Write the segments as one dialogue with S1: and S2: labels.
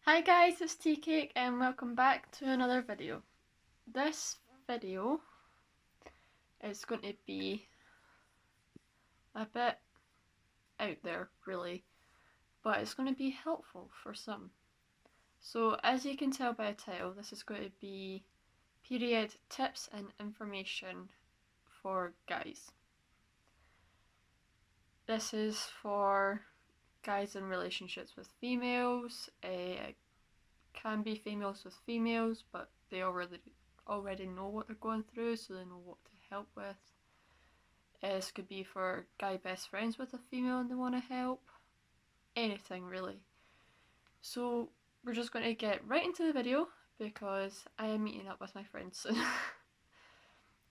S1: Hi guys, it's Tea Cake and welcome back to another video. This video is going to be a bit out there really, but it's going to be helpful for some. So as you can tell by the title, this is going to be period tips and information for guys. This is for guys in relationships with females. It can be females with females, but they already know what they're going through, so they know what to help with. This could be for guy best friends with a female and they want to help. Anything really. So we're just going to get right into the video because I am meeting up with my friends soon.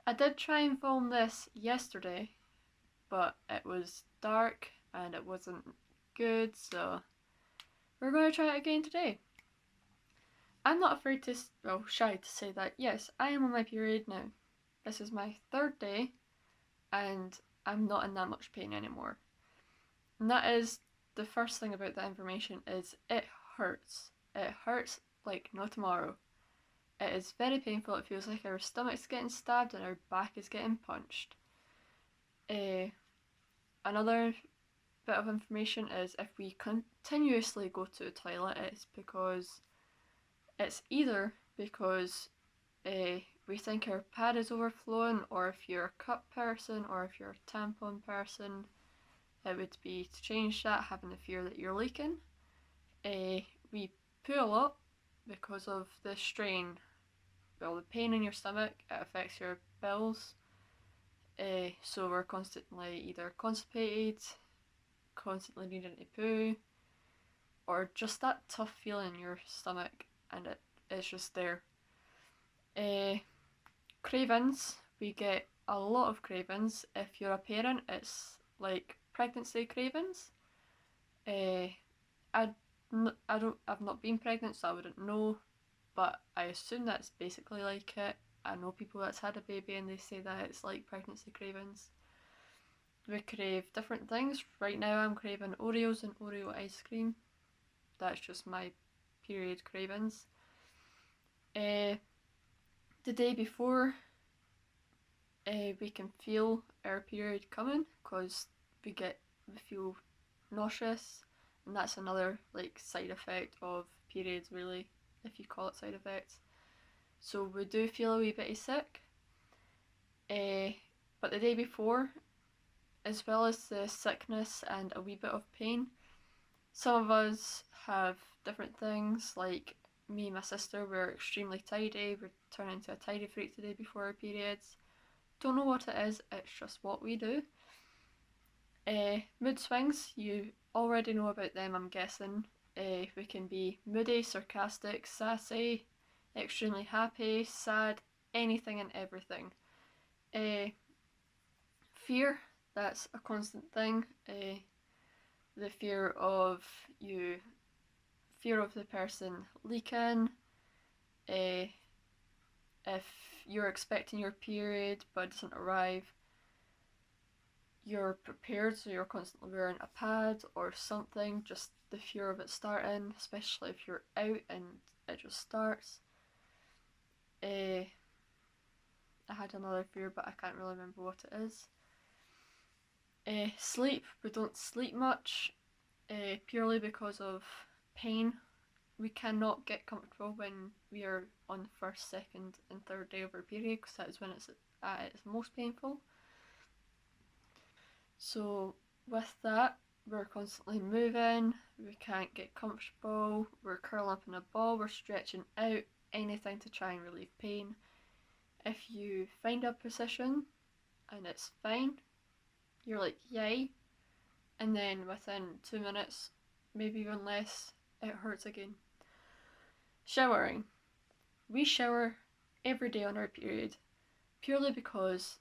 S1: I did try and film this yesterday, but it was dark and it wasn't good, so we're going to try it again today. I'm not afraid to, shy to say that yes, I am on my period now. This is my third day and I'm not in that much pain anymore. And that is the first thing about that information is it hurts. It hurts like no tomorrow. It is very painful. It feels like our stomach's getting stabbed and our back is getting punched. Another bit of information is if we continuously go to the toilet, it's either because we think our pad is overflowing, or if you're a cup person, or if you're a tampon person, it would be to change that, having the fear that you're leaking. We poo a lot because of the strain. Well, the pain in your stomach, it affects your bowels. So we're constantly either constipated, constantly needing to poo, or just that tough feeling in your stomach, and it's just there. Cravings, we get a lot of cravings. If you're a parent, it's like pregnancy cravings. I've not been pregnant, so I wouldn't know, but I assume that's basically like it. I know people that's had a baby and they say that it's like pregnancy cravings. We crave different things. Right now I'm craving Oreos and Oreo ice cream. That's just my period cravings. The day before, we can feel our period coming because we feel nauseous, and that's another like side effect of periods really, if you call it side effects. So we do feel a wee bit sick. But the day before, as well as the sickness and a wee bit of pain, some of us have different things. Like me and my sister, we're extremely tidy. We're turning into a tidy freak the day before our periods. Don't know what it is, it's just what we do. Mood swings, you already know about them, I'm guessing. We can be moody, sarcastic, sassy, extremely happy, sad, anything and everything. Fear, that's a constant thing. The fear of the person leaking. If you're expecting your period but it doesn't arrive, you're prepared, so you're constantly wearing a pad or something, just the fear of it starting, especially if you're out and it just starts. I had another fear, but I can't really remember what it is. Sleep, we don't sleep much, purely because of pain. We cannot get comfortable when we are on the first, second and third day of our period, because that is when it's at its most painful. So with that, we're constantly moving, we can't get comfortable, we're curling up in a ball, we're stretching out, anything to try and relieve pain. If you find a position and it's fine, you're like, yay, and then within 2 minutes, maybe even less, it hurts again. Showering. We shower every day on our period, purely because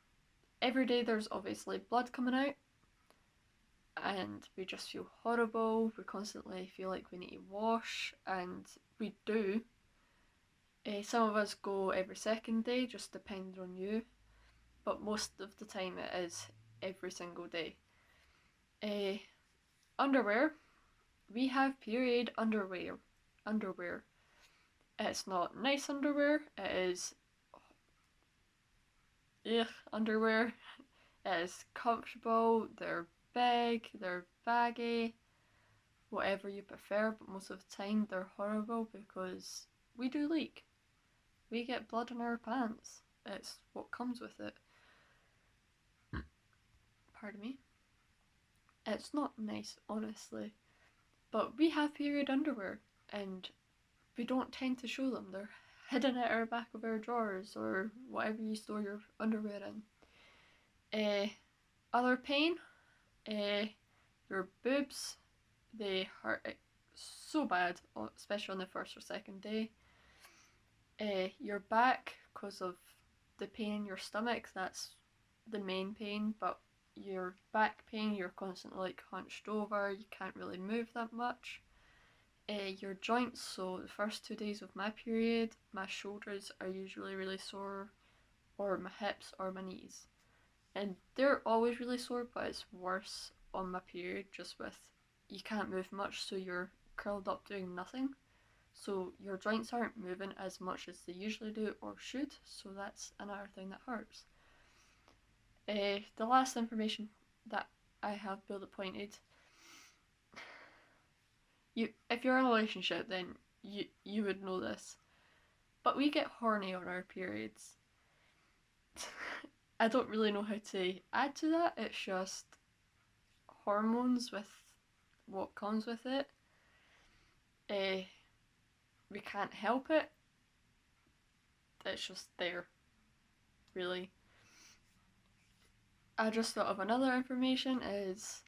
S1: every day there's obviously blood coming out, and we just feel horrible. We constantly feel like we need to wash, and we do. Some of us go every second day, just depends on you, but most of the time it is every single day. Underwear, we have period underwear. underwear. It's not nice underwear, it is underwear. It is comfortable, they're big, they're baggy, whatever you prefer, but most of the time they're horrible because we do leak. We get blood in our pants. It's what comes with it. Pardon me. It's not nice, honestly. But we have period underwear, and we don't tend to show them. They're hidden at our back of our drawers or whatever you store your underwear in. Other pain, your boobs, they hurt so bad, especially on the first or second day. Your back, because of the pain in your stomach, that's the main pain, but your back pain, you're constantly like hunched over, you can't really move that much. Your joints, so the first 2 days of my period, my shoulders are usually really sore, or my hips or my knees. And they're always really sore, but it's worse on my period, just with you can't move much, so you're curled up doing nothing. So your joints aren't moving as much as they usually do or should, so that's another thing that hurts. The last information that I have bullet pointed, if you're in a relationship, then you would know this, but we get horny on our periods. I don't really know how to add to that. It's just hormones with what comes with it. We can't help it. It's just there, really. I just thought of another information is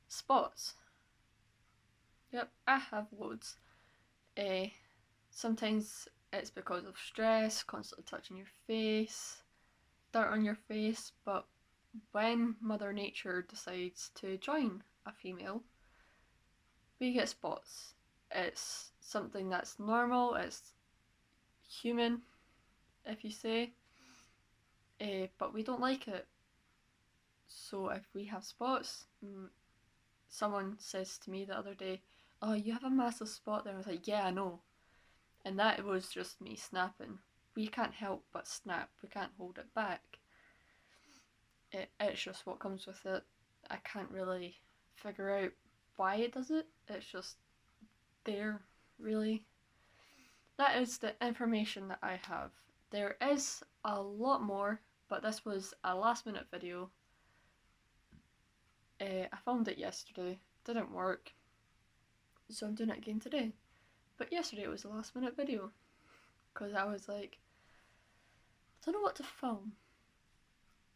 S1: spots. Yep, I have loads. Sometimes it's because of stress, constantly touching your face, dirt on your face, but when Mother Nature decides to join a female, we get spots. It's something that's normal, it's human, if you say, but we don't like it. So if we have spots, someone says to me the other day, "Oh, you have a massive spot there." I was like, "Yeah, I know." And that was just me snapping. We can't help but snap. We can't hold it back. It's just what comes with it. I can't really figure out why it does it. It's just there, really. That is the information that I have. There is a lot more, but this was a last minute video. I filmed it yesterday, didn't work, so I'm doing it again today. But yesterday it was a last minute video, because I was like, I don't know what to film.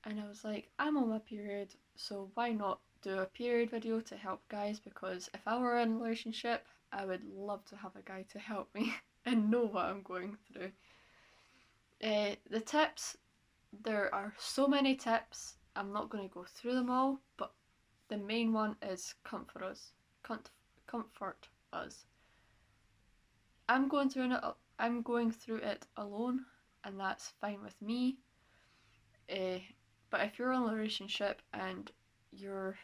S1: And I was like, I'm on my period, so why not do a period video to help guys, because if I were in a relationship, I would love to have a guy to help me and know what I'm going through. The tips, there are so many tips, I'm not going to go through them all, but the main one is comfort us. Comfort us. I'm going through it alone, and that's fine with me. But if you're in a relationship and your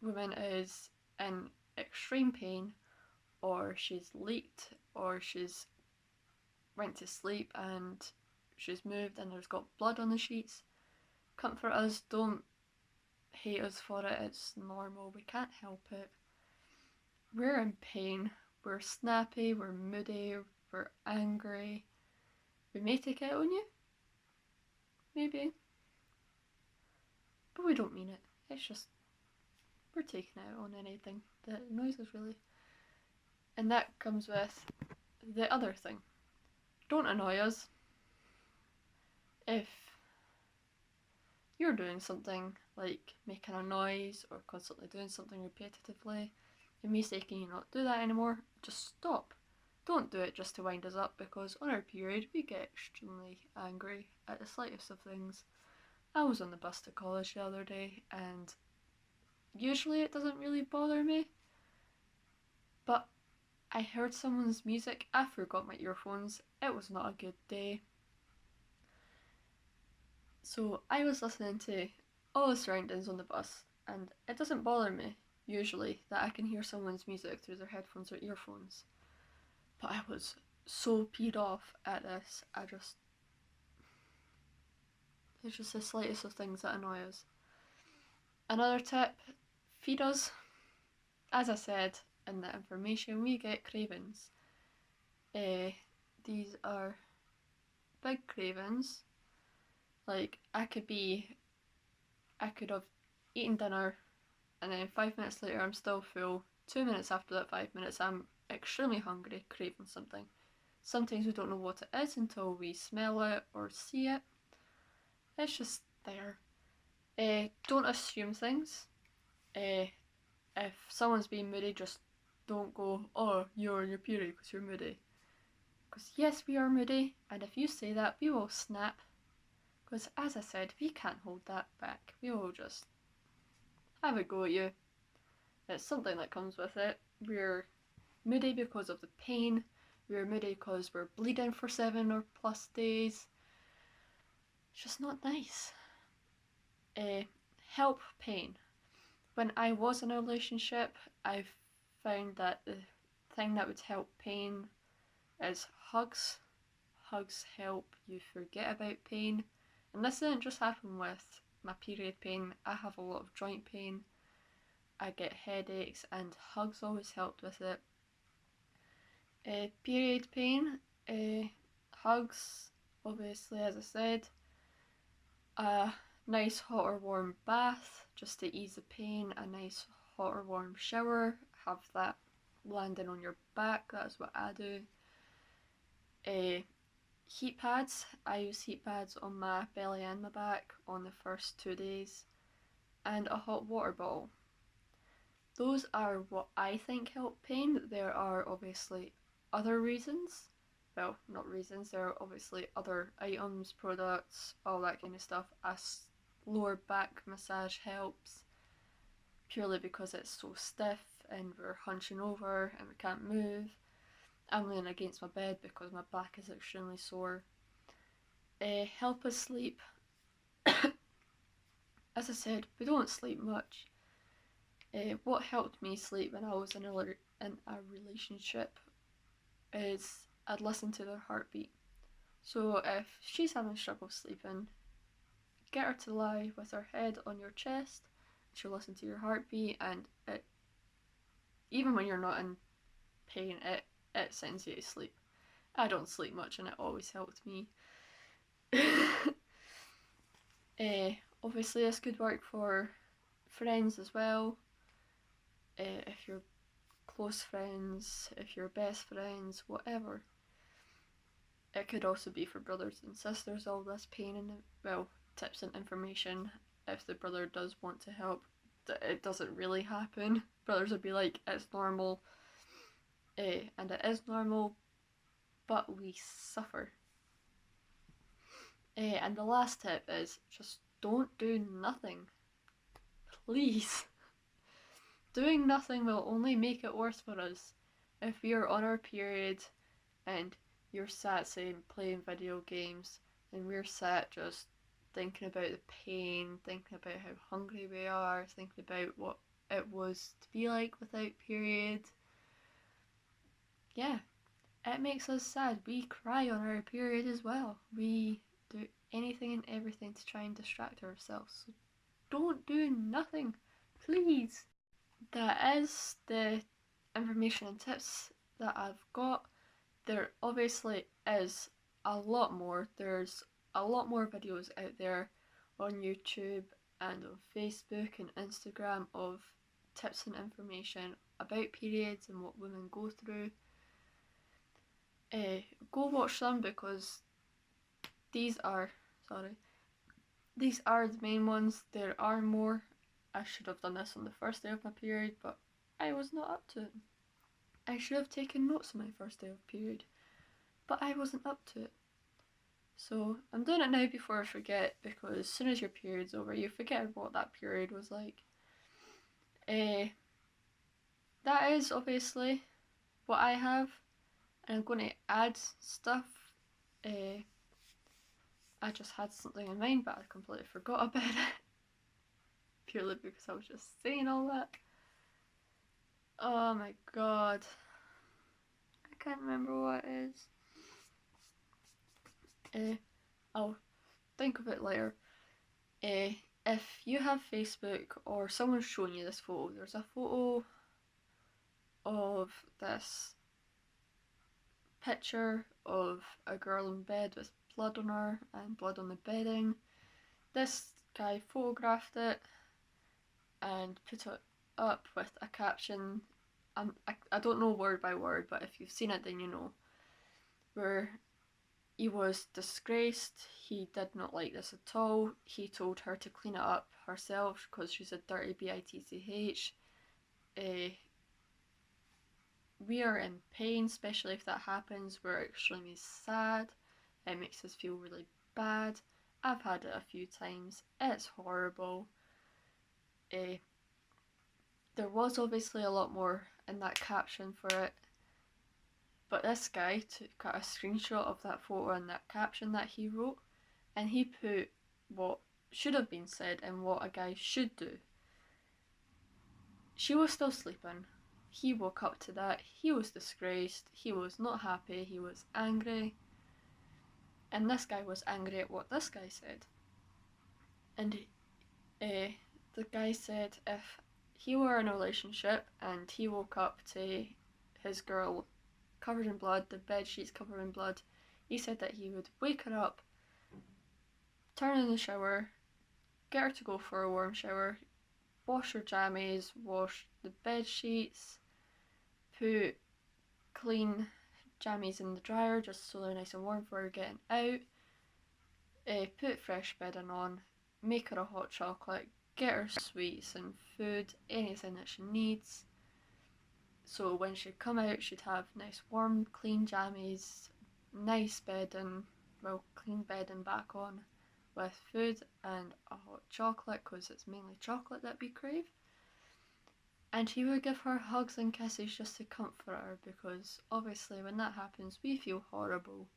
S1: woman is in extreme pain, or she's leaked, or she's went to sleep and she's moved and there's got blood on the sheets, comfort us. Don't hate us for it. It's normal. We can't help it. We're in pain. We're snappy. We're moody. We're angry. We may take it on you. Maybe. But we don't mean it. It's just we're taking it on anything that annoys us, really. And that comes with the other thing. Don't annoy us. If you're doing something like making a noise or constantly doing something repetitively, and me saying, can you not do that anymore? Just stop. Don't do it just to wind us up, because on our period we get extremely angry at the slightest of things. I was on the bus to college the other day, and usually it doesn't really bother me, but I heard someone's music, I forgot my earphones, it was not a good day. So I was listening to all the surroundings on the bus, and it doesn't bother me, usually, that I can hear someone's music through their headphones or earphones. But I was so peed off at this. It's just the slightest of things that annoy us. Another tip, feed us. As I said in the information, we get cravings. These are big cravings. Like, I could have eaten dinner and then 5 minutes later I'm still full. 2 minutes after that 5 minutes I'm extremely hungry, craving something. Sometimes we don't know what it is until we smell it or see it. It's just there. Don't assume things. If someone's being moody, just don't go, oh, you're on your period because you're moody. Because yes, we are moody, and if you say that, we will snap. Because as I said, we can't hold that back. We will just have a go at you. It's something that comes with it. We're moody because of the pain. We're moody because we're bleeding for 7 or plus days. It's just not nice. Help pain. When I was in a relationship, I found that the thing that would help pain is hugs. Hugs help you forget about pain. And this didn't just happen with my period pain. I have a lot of joint pain. I get headaches, and hugs always helped with it. Period pain, hugs, obviously, as I said. A nice hot or warm bath just to ease the pain. A nice hot or warm shower. Have that landing on your back. That's what I do. Heat pads. I use heat pads on my belly and my back on the first 2 days. And a hot water bottle. Those are what I think help pain. There are obviously other reasons. Well, not reasons, there are obviously other items, products, all that kind of stuff. A lower back massage helps, purely because it's so stiff and we're hunching over and we can't move. I'm laying against my bed because my back is extremely sore. Help us sleep. As I said, we don't sleep much. What helped me sleep when I was in a relationship is I'd listen to their heartbeat. So if she's having trouble sleeping, get her to lie with her head on your chest. She'll listen to your heartbeat, and even when you're not in pain, it sends you to sleep. I don't sleep much, and it always helped me. Obviously, this could work for friends as well. If you're close friends, if you're best friends, whatever. It could also be for brothers and sisters, all this pain and, well, tips and information. If the brother does want to help, it doesn't really happen. Brothers would be like, it's normal. And it is normal, but we suffer. And the last tip is just don't do nothing. Please. Doing nothing will only make it worse for us. If we are on our period and you're sat saying playing video games and we're sat just thinking about the pain, thinking about how hungry we are, thinking about what it was to be like without period. Yeah, it makes us sad. We cry on our period as well. We do anything and everything to try and distract ourselves. So don't do nothing, please. That is the information and tips that I've got. There obviously is a lot more. There's a lot more videos out there on YouTube and on Facebook and Instagram of tips and information about periods and what women go through. Go watch them because these are the main ones. There are more. I should have done this on the first day of my period, but I was not up to it. I should have taken notes on my first day of period, but I wasn't up to it. So I'm doing it now before I forget, because as soon as your period's over, you forget what that period was like. That is obviously what I have, and I'm going to add stuff. I just had something in mind, but I completely forgot about it. Purely because I was just saying all that. Oh my god. I can't remember what it is. I'll think of it later. If you have Facebook or someone's shown you this photo, there's a photo of this picture of a girl in bed with blood on her and blood on the bedding. This guy photographed it and put it up with a caption. I don't know word by word, but if you've seen it then you know, where he was disgraced. He did not like this at all. He told her to clean it up herself because she's a dirty bitch. We are in pain, especially if that happens. We're extremely sad. It makes us feel really bad. I've had it a few times. It's horrible. There was obviously a lot more in that caption for it, but this guy got a screenshot of that photo and that caption that he wrote, and he put what should have been said and what a guy should do. She was still sleeping. He woke up to that. He was disgraced. He was not happy. He was angry. And this guy was angry at what this guy said. And the guy said if he were in a relationship and he woke up to his girl covered in blood, the bed sheets covered in blood, he said that he would wake her up, turn in the shower, get her to go for a warm shower, wash her jammies, wash the bed sheets, put clean jammies in the dryer just so they're nice and warm for her getting out, put fresh bedding on, make her a hot chocolate, get her sweets and food, anything that she needs. So when she'd come out, she'd have nice warm, clean jammies, nice bedding, well, clean bedding back on with food and a hot chocolate, because it's mainly chocolate that we crave. And he would give her hugs and kisses just to comfort her, because obviously when that happens, we feel horrible.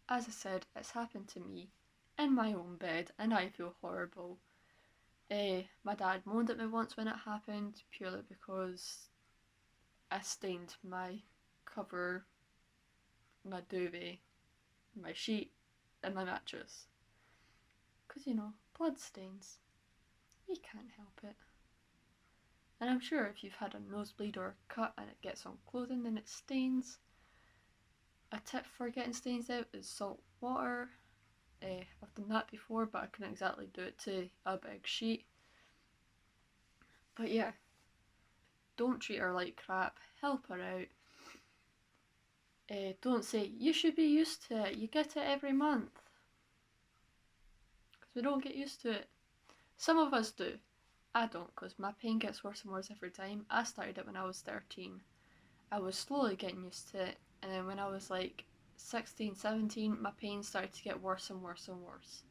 S1: As I said, it's happened to me in my own bed, and I feel horrible. My dad moaned at me once when it happened, purely because I stained my cover, my duvet, my sheet, and my mattress. Because, you know, blood stains. You can't help it. And I'm sure if you've had a nosebleed or a cut and it gets on clothing, then it stains. A tip for getting stains out is salt water. I've done that before, but I couldn't exactly do it to a big sheet. But yeah, don't treat her like crap, help her out. Don't say, you should be used to it, you get it every month. Because we don't get used to it. Some of us do. I don't, because my pain gets worse and worse every time. I started it when I was 13. I was slowly getting used to it, and then when I was like 16, 17, my pain started to get worse and worse and worse.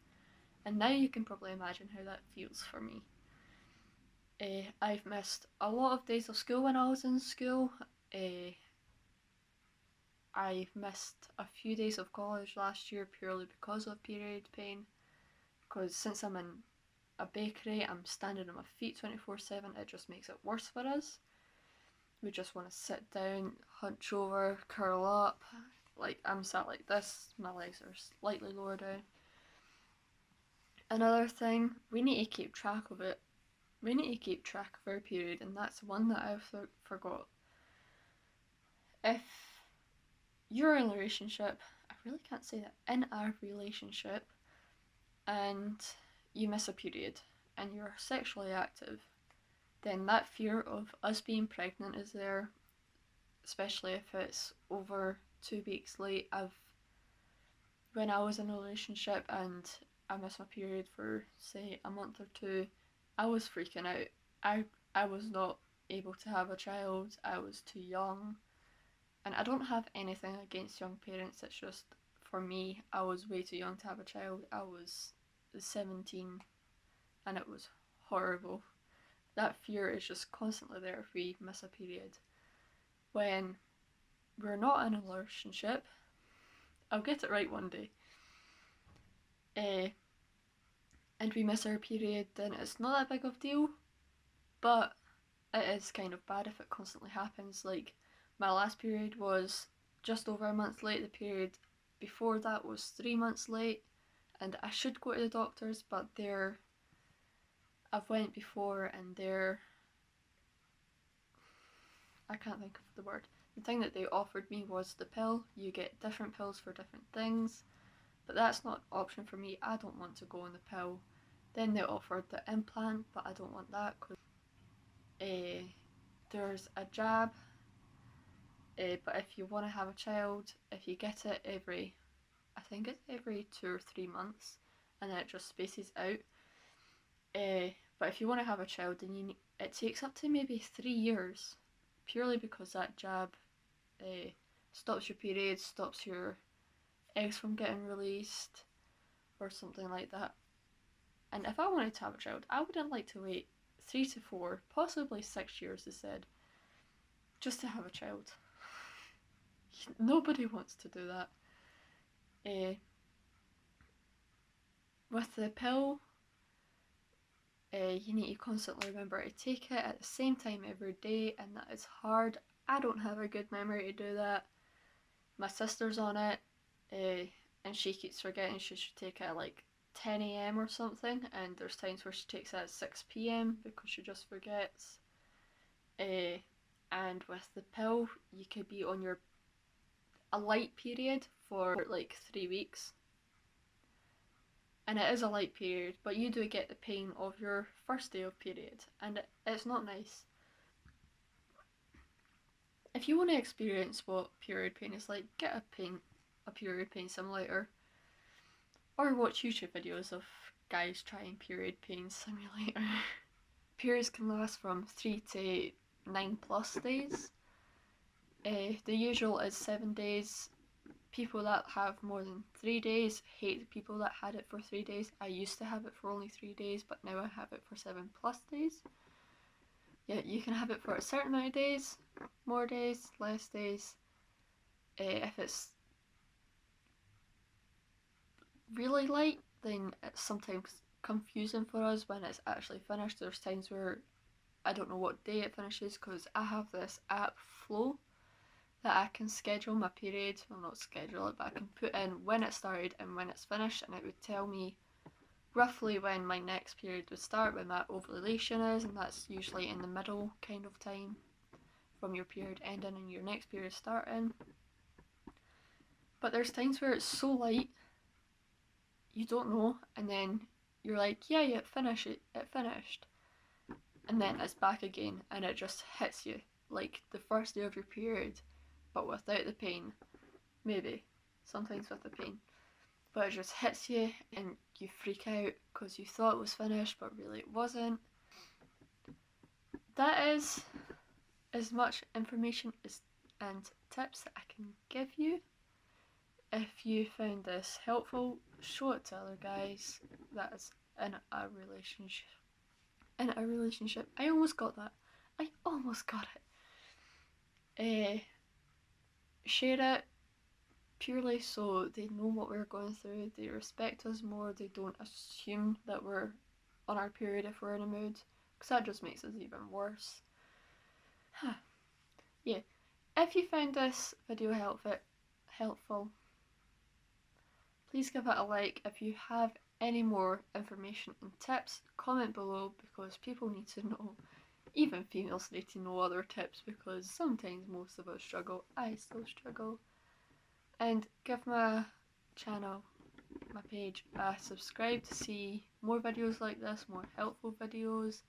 S1: And now you can probably imagine how that feels for me. I've missed a lot of days of school when I was in school. I've missed a few days of college last year purely because of period pain. Because since I'm in a bakery, I'm standing on my feet 24/7, it just makes it worse for us. We just want to sit down, hunch over, curl up. Like, I'm sat like this, my legs are slightly lower down. Another thing, we need to keep track of it. We need to keep track of our period, and that's one that I've forgot. If you're in a relationship, I really can't say that, in a relationship, and you miss a period, and you're sexually active, then that fear of us being pregnant is there, especially if it's over 2 weeks late. When I was in a relationship and I missed my period for, say, a month or two, I was freaking out. I was not able to have a child. I was too young. And I don't have anything against young parents, it's just, for me, I was way too young to have a child. I was 17 and it was horrible. That fear is just constantly there if we miss a period. When we're not in a relationship, I'll get it right one day, and we miss our period, then it's not that big of a deal, but it is kind of bad if it constantly happens. Like, My last period was just over a month late. The period before that was 3 months late, and I should go to the doctors, but I've went before and I can't think of the word. The thing that they offered me was the pill. You get different pills for different things, but that's not an option for me. I don't want to go on the pill. Then they offered the implant, but I don't want that because there's a jab. But if you want to have a child, if you get it I think it's every 2 or 3 months, and then it just spaces out. But if you want to have a child, then it takes up to maybe 3 years, purely because that jab stops your periods, stops your eggs from getting released, or something like that. And if I wanted to have a child, I wouldn't like to wait 3 to 4, possibly 6 years, they said, just to have a child. Nobody wants to do that. With the pill, you need to constantly remember to take it at the same time every day, and that is hard. I don't have a good memory to do that. My sister's on it, and she keeps forgetting she should take it at like 10 a.m. or something, and there's times where she takes it at 6 p.m. because she just forgets. And with the pill, you could be on a light period for like 3 weeks. And it is a light period, but you do get the pain of your first day of period, and it's not nice. If you want to experience what period pain is like, get a period pain simulator, or watch YouTube videos of guys trying period pain simulator. Periods can last from 3 to 9+ days. The usual is 7 days. People that have more than 3 days hate the people that had it for 3 days. I used to have it for only 3 days, but now I have it for 7+ days. Yeah, you can have it for a certain amount of days, more days, less days. If it's really light, then it's sometimes confusing for us when it's actually finished. There's times where I don't know what day it finishes because I have this app, Flow, that I can schedule my period. Well, not schedule it, but I can put in when it started and when it's finished, and it would tell me roughly when my next period would start, when my ovulation is, and that's usually in the middle kind of time from your period ending and your next period starting. But there's times where it's so light you don't know, and then you're like, yeah, it finished, and then it's back again, and it just hits you like the first day of your period, but without the pain. Maybe sometimes with the pain, but it just hits you and you freak out because you thought it was finished but really it wasn't. That is as much information and tips that I can give you. If you found this helpful, show it to other guys that is in a relationship. I almost got that. Share it purely so they know what we're going through, they respect us more, they don't assume that we're on our period if we're in a mood, because that just makes us even worse. Yeah, if you found this video helpful, please give it a like. If you have any more information and tips, comment below, because people need to know. Even females need to know other tips, because sometimes most of us struggle. I still struggle. And give my channel, my page, a subscribe to see more videos like this, more helpful videos.